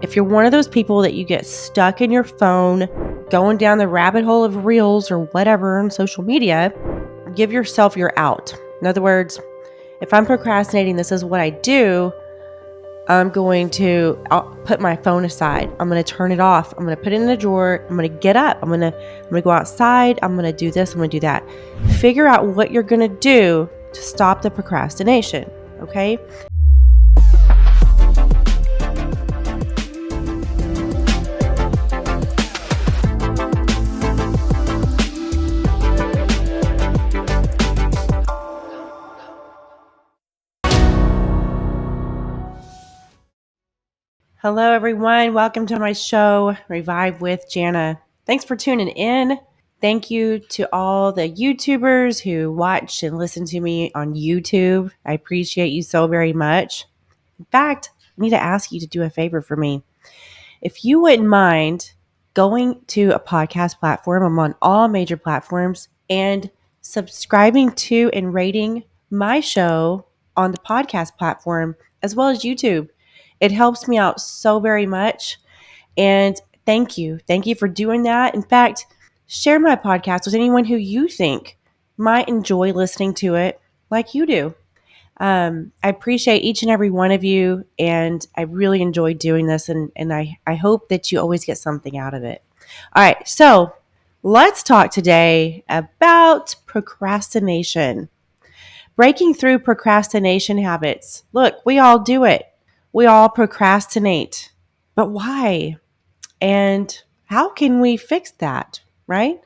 If you're one of those people that you get stuck in your phone, going down the rabbit hole of reels or whatever on social media, give yourself your out. In other words, if I'm procrastinating, this is what I do. I'll put my phone aside. I'm going to turn it off. I'm going to put it in a drawer. I'm going to get up. I'm going to go outside. I'm going to do this. I'm going to do that. Figure out what you're going to do to stop the procrastination. Okay. Hello, everyone. Welcome to my show, Revive with Janna. Thanks for tuning in. Thank you to all the YouTubers who watch and listen to me on YouTube. I appreciate you so very much. In fact, I need to ask you to do a favor for me. If you wouldn't mind going to a podcast platform, I'm on all major platforms, and subscribing to and rating my show on the podcast platform as well as YouTube. It helps me out so very much. And thank you. Thank you for doing that. In fact, share my podcast with anyone who you think might enjoy listening to it like you do. I appreciate each and every one of you, and I really enjoy doing this, and I hope that you always get something out of it. All right, so let's talk today about procrastination. Breaking through procrastination habits. Look, we all do it. We all procrastinate. But why? And how can we fix that, right?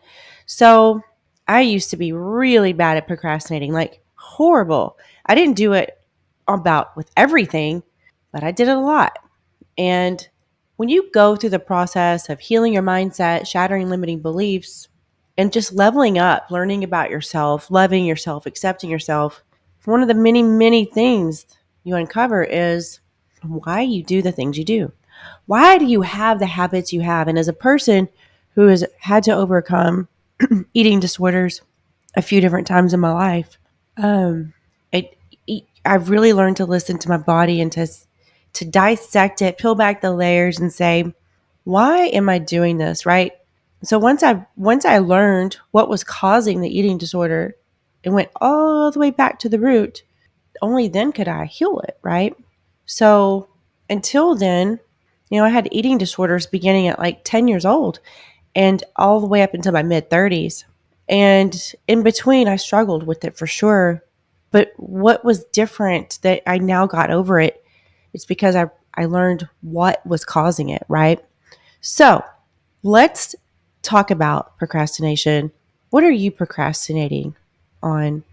So I used to be really bad at procrastinating, like horrible. I didn't do it with everything, but I did it a lot. And when you go through the process of healing your mindset, shattering limiting beliefs, and just leveling up, learning about yourself, loving yourself, accepting yourself, one of the many, many things you uncover is why you do the things you do. Why do you have the habits you have? And as a person who has had to overcome eating disorders a few different times in my life, I've really learned to listen to my body and to dissect it, peel back the layers and say, why am I doing this, right? So once I learned what was causing the eating disorder and went all the way back to the root, only then could I heal it, right? So until then, I had eating disorders beginning at like 10 years old and all the way up until my mid-30s. And in between, I struggled with it for sure. But what was different that I now got over it, it's because I learned what was causing it, right? So let's talk about procrastination. What are you procrastinating on?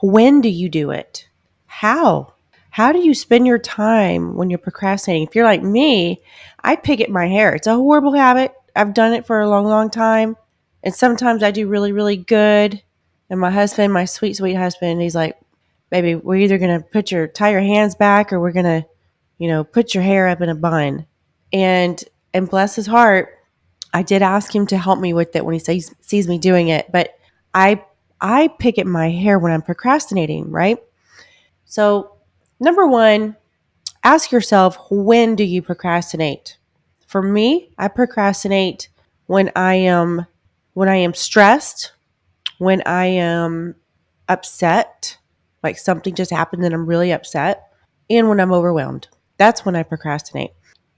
When do you do it? How? How do you spend your time when you're procrastinating? If you're like me, I pick at my hair. It's a horrible habit. I've done it for a long, long time. And sometimes I do really, really good. And my husband, my sweet, sweet husband, he's like, baby, we're either going to tie your hands back or we're going to, put your hair up in a bun. And bless his heart, I did ask him to help me with it when he sees me doing it. But I pick at my hair when I'm procrastinating, right? So number one, ask yourself, when do you procrastinate? For me, I procrastinate when I am stressed, when I am upset, like something just happened and I'm really upset, and when I'm overwhelmed. That's when I procrastinate.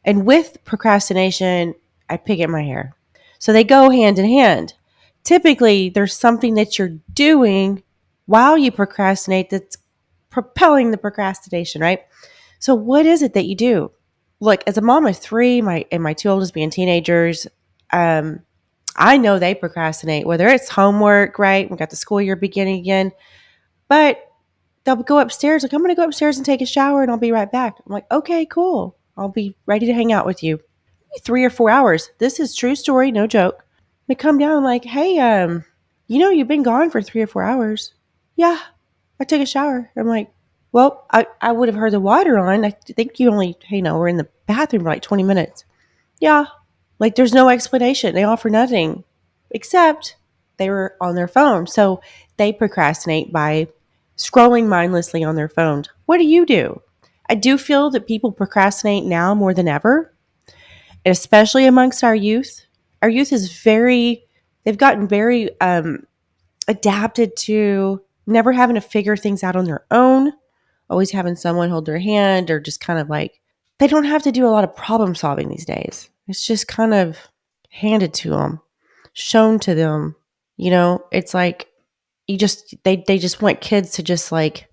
And with procrastination, I pick at my hair. So they go hand in hand. Typically, there's something that you're doing while you procrastinate that's propelling the procrastination, right? So what is it that you do? Look, as a mom of three, my two oldest being teenagers, I know they procrastinate, whether it's homework, right? We got the school year beginning again, but they'll go upstairs. Like, I'm going to go upstairs and take a shower and I'll be right back. I'm like, okay, cool. I'll be ready to hang out with you. 3 or 4 hours. This is true story, no joke. They come down, I'm like, hey, you've been gone for 3 or 4 hours. Yeah, I took a shower. I'm like, well, I would have heard the water on. I think you only, we're in the bathroom for like 20 minutes. Yeah, like there's no explanation. They offer nothing except they were on their phone. So they procrastinate by scrolling mindlessly on their phone. What do you do? I do feel that people procrastinate now more than ever. especially amongst our youth. Our youth is they've gotten very adapted to never having to figure things out on their own, always having someone hold their hand, or just kind of like, they don't have to do a lot of problem solving these days. It's just kind of handed to them, shown to them. It's like they just want kids to just like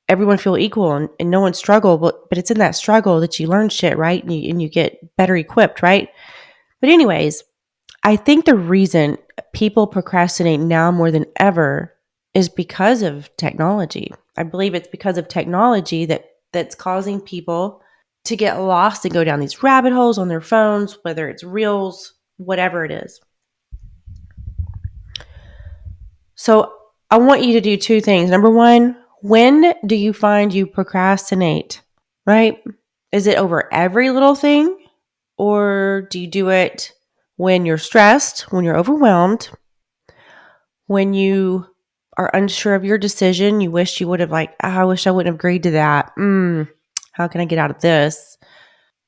everyone feel equal and no one struggle, but it's in that struggle that you learn shit, right? And you get better equipped, right? But anyways, I think the reason people procrastinate now more than ever is because of technology. I believe it's because of technology that's causing people to get lost and go down these rabbit holes on their phones, whether it's reels, whatever it is. So I want you to do two things. Number one, when do you find you procrastinate, right? Is it over every little thing? Or do you do it when you're stressed, when you're overwhelmed, when you are unsure of your decision, you wish you would have I wish I wouldn't have agreed to that. How can I get out of this?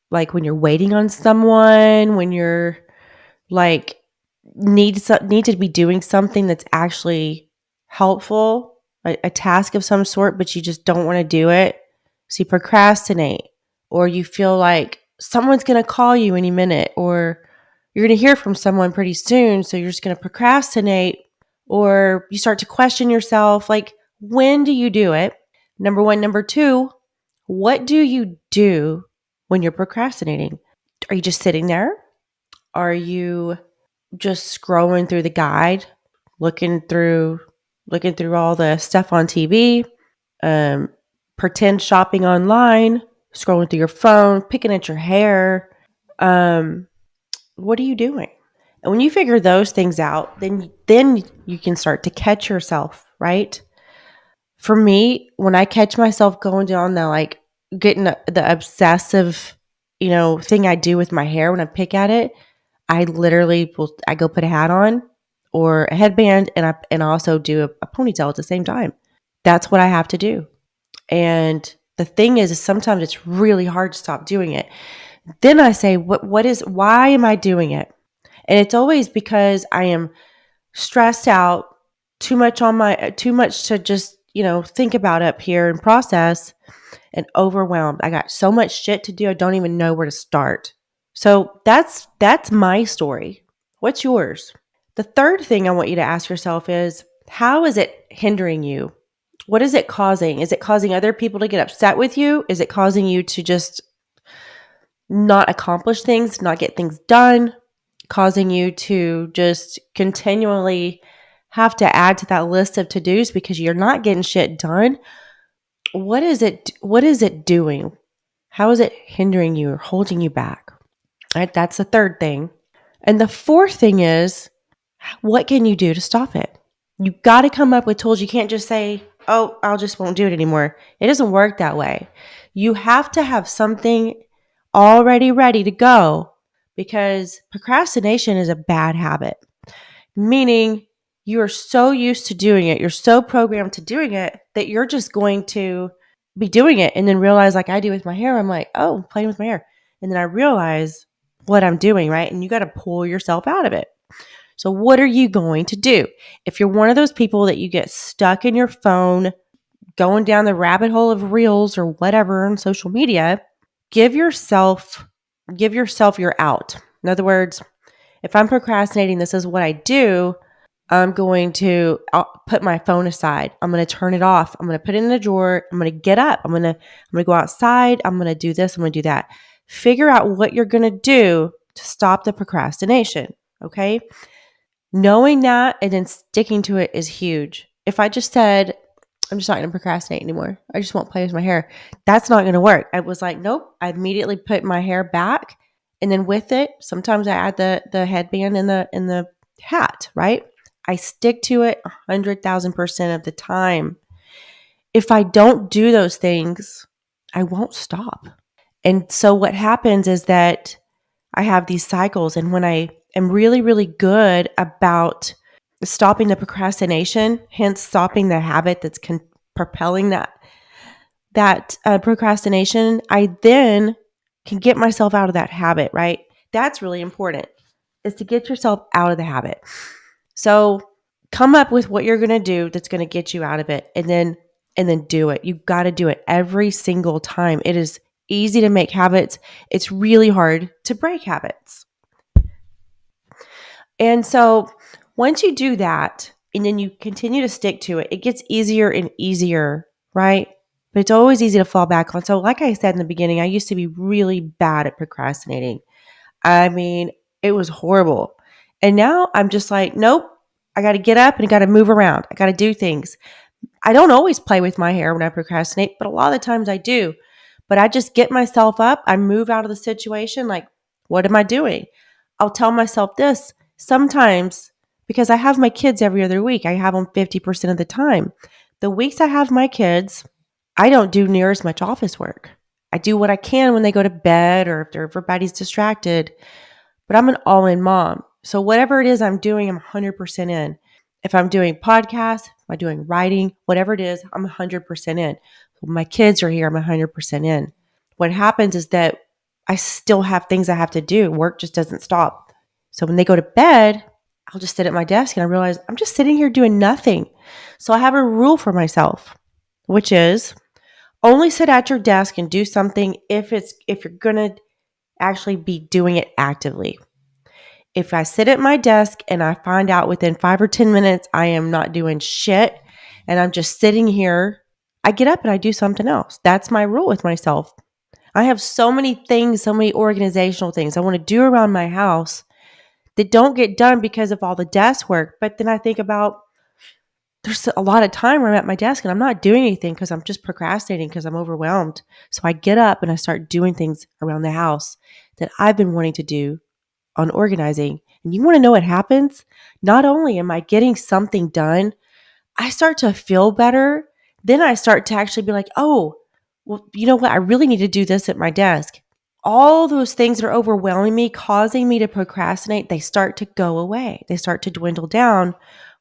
Like when you're waiting on someone, when you're like need to be doing something that's actually helpful, a task of some sort, but you just don't want to do it. So you procrastinate, or you feel like someone's going to call you any minute, or you're going to hear from someone pretty soon. So you're just going to procrastinate, or you start to question yourself. Like, when do you do it? Number one. Number two, what do you do when you're procrastinating? Are you just sitting there? Are you just scrolling through the guide, looking through all the stuff on TV, pretend shopping online, scrolling through your phone, picking at your hair? What are you doing? And when you figure those things out, then you can start to catch yourself, right? For me, when I catch myself going down the like getting the obsessive, thing I do with my hair when I pick at it, I literally I go put a hat on or a headband, and I also do a ponytail at the same time. That's what I have to do. And the thing is sometimes it's really hard to stop doing it. Then I say, why am I doing it? And it's always because I am stressed out, too much to just, think about up here and process, and overwhelmed. I got so much shit to do. I don't even know where to start. So that's my story. What's yours? The third thing I want you to ask yourself is, how is it hindering you? What is it causing? Is it causing other people to get upset with you? Is it causing you to just not accomplish things, not get things done? Causing you to just continually have to add to that list of to-dos because you're not getting shit done? What is it doing? How is it hindering you or holding you back? Right? That's the third thing. And the fourth thing is, what can you do to stop it? You got to come up with tools. You can't just say, oh, I'll just won't do it anymore. It doesn't work that way. You have to have something already ready to go, because procrastination is a bad habit, meaning you are so used to doing it. You're so programmed to doing it that you're just going to be doing it and then realize, like I do with my hair, I'm like, oh, I'm playing with my hair. And then I realize what I'm doing, right? And you got to pull yourself out of it. So what are you going to do? If you're one of those people that you get stuck in your phone, going down the rabbit hole of reels or whatever on social media, give yourself your out. In other words, if I'm procrastinating, this is what I do. I'll put my phone aside. I'm going to turn it off. I'm going to put it in a drawer. I'm going to get up. I'm going to go outside. I'm going to do this. I'm going to do that. Figure out what you're going to do to stop the procrastination. Okay. Knowing that and then sticking to it is huge. If I just said, I'm just not going to procrastinate anymore, I just won't play with my hair, that's not going to work. I was like, nope. I immediately put my hair back. And then with it, sometimes I add the headband and the hat, right? I stick to it 100,000% of the time. If I don't do those things, I won't stop. And so what happens is that I have these cycles. And when I am really, really good about stopping the procrastination, hence stopping the habit that's propelling that procrastination, I then can get myself out of that habit, right? That's really important, is to get yourself out of the habit. So come up with what you're going to do that's going to get you out of it, and then do it. You got to do it every single time. It is easy to make habits. It's really hard to break habits. And so once you do that and then you continue to stick to it, it gets easier and easier, right? But it's always easy to fall back on. So like I said in the beginning, I used to be really bad at procrastinating. I mean, it was horrible. And now I'm just like, nope, I got to get up and I got to move around. I got to do things. I don't always play with my hair when I procrastinate, but a lot of the times I do. But I just get myself up. I move out of the situation. Like, what am I doing? I'll tell myself this sometimes, because I have my kids every other week. I have them 50% of the time. The weeks I have my kids, I don't do near as much office work. I do what I can when they go to bed or if everybody's distracted. But I'm an all-in mom. So whatever it is I'm doing, I'm 100% in. If I'm doing podcasts, if I'm doing writing, whatever it is, I'm 100% in. When my kids are here, I'm 100% in. What happens is that I still have things I have to do. Work just doesn't stop. So when they go to bed, I'll just sit at my desk and I realize I'm just sitting here doing nothing. So I have a rule for myself, which is only sit at your desk and do something if you're going to actually be doing it actively. If I sit at my desk and I find out within 5 or 10 minutes I am not doing shit and I'm just sitting here, I get up and I do something else. That's my rule with myself. I have so many things, so many organizational things I want to do around my house that don't get done because of all the desk work. But then I think about there's a lot of time where I'm at my desk and I'm not doing anything because I'm just procrastinating because I'm overwhelmed. So I get up and I start doing things around the house that I've been wanting to do on organizing. And you want to know what happens? Not only am I getting something done, I start to feel better. Then I start to actually be like, oh, well, you know what? I really need to do this at my desk. All those things that are overwhelming me, causing me to procrastinate, they start to go away. They start to dwindle down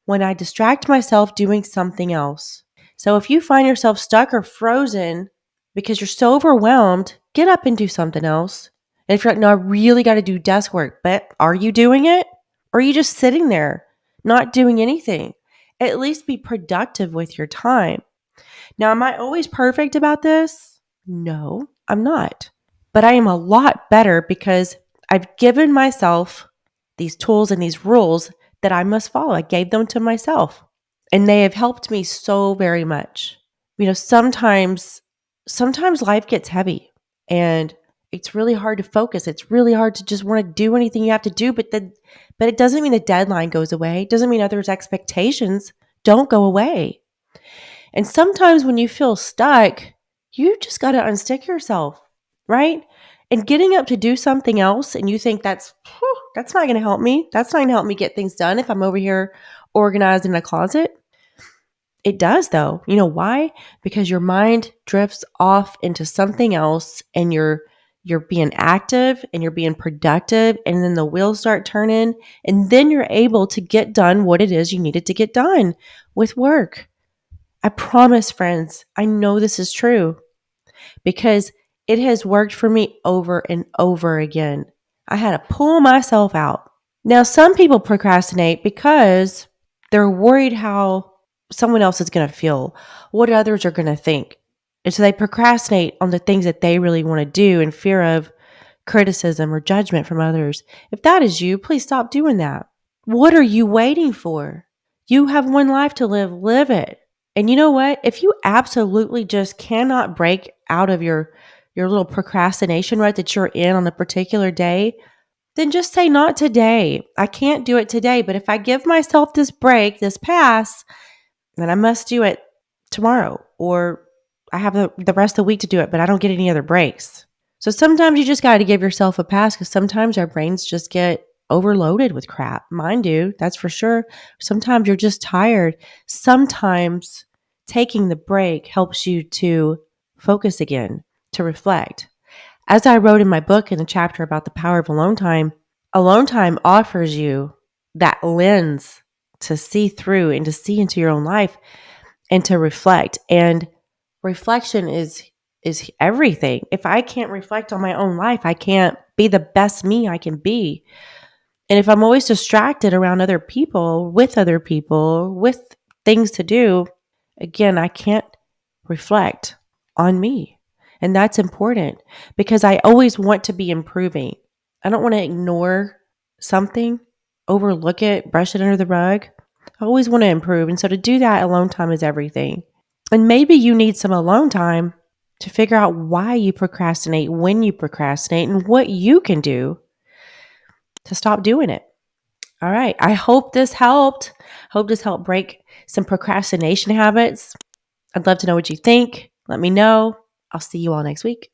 when I distract myself doing something else. So if you find yourself stuck or frozen because you're so overwhelmed, get up and do something else. And if you're like, no, I really got to do desk work, but are you doing it? Or are you just sitting there not doing anything? At least be productive with your time. Now, am I always perfect about this? No, I'm not. But I am a lot better because I've given myself these tools and these rules that I must follow. I gave them to myself and they have helped me so very much. You know, sometimes life gets heavy and it's really hard to focus. It's really hard to just want to do anything you have to do, but it doesn't mean the deadline goes away. It doesn't mean others' expectations don't go away. And sometimes when you feel stuck, you just got to unstick yourself, right? And getting up to do something else and you think that's not going to help me. That's not going to help me get things done if I'm over here organized in a closet. It does though. You know why? Because your mind drifts off into something else and you're being active and you're being productive and then the wheels start turning and then you're able to get done what it is you needed to get done with work. I promise, friends, I know this is true because it has worked for me over and over again. I had to pull myself out. Now, some people procrastinate because they're worried how someone else is going to feel, what others are going to think. And so they procrastinate on the things that they really want to do in fear of criticism or judgment from others. If that is you, please stop doing that. What are you waiting for? You have one life to live. Live it. And you know what? If you absolutely just cannot break out of your little procrastination rut that you're in on a particular day, then just say not today. I can't do it today. But if I give myself this break, this pass, then I must do it tomorrow. Or I have the rest of the week to do it, but I don't get any other breaks. So sometimes you just got to give yourself a pass because sometimes our brains just get overloaded with crap. Mine do, that's for sure. Sometimes you're just tired. Sometimes taking the break helps you to focus again, to reflect. As I wrote in my book in the chapter about the power of alone time offers you that lens to see through and to see into your own life and to reflect. And reflection is is everything. If I can't reflect on my own life, I can't be the best me I can be. And if I'm always distracted around other people, with things to do, again, I can't reflect on me. And that's important because I always want to be improving. I don't want to ignore something, overlook it, brush it under the rug. I always want to improve. And so to do that, alone time is everything. And maybe you need some alone time to figure out why you procrastinate, when you procrastinate, and what you can do to stop doing it. All right. I hope this helped. Hope this helped break some procrastination habits. I'd love to know what you think. Let me know. I'll see you all next week.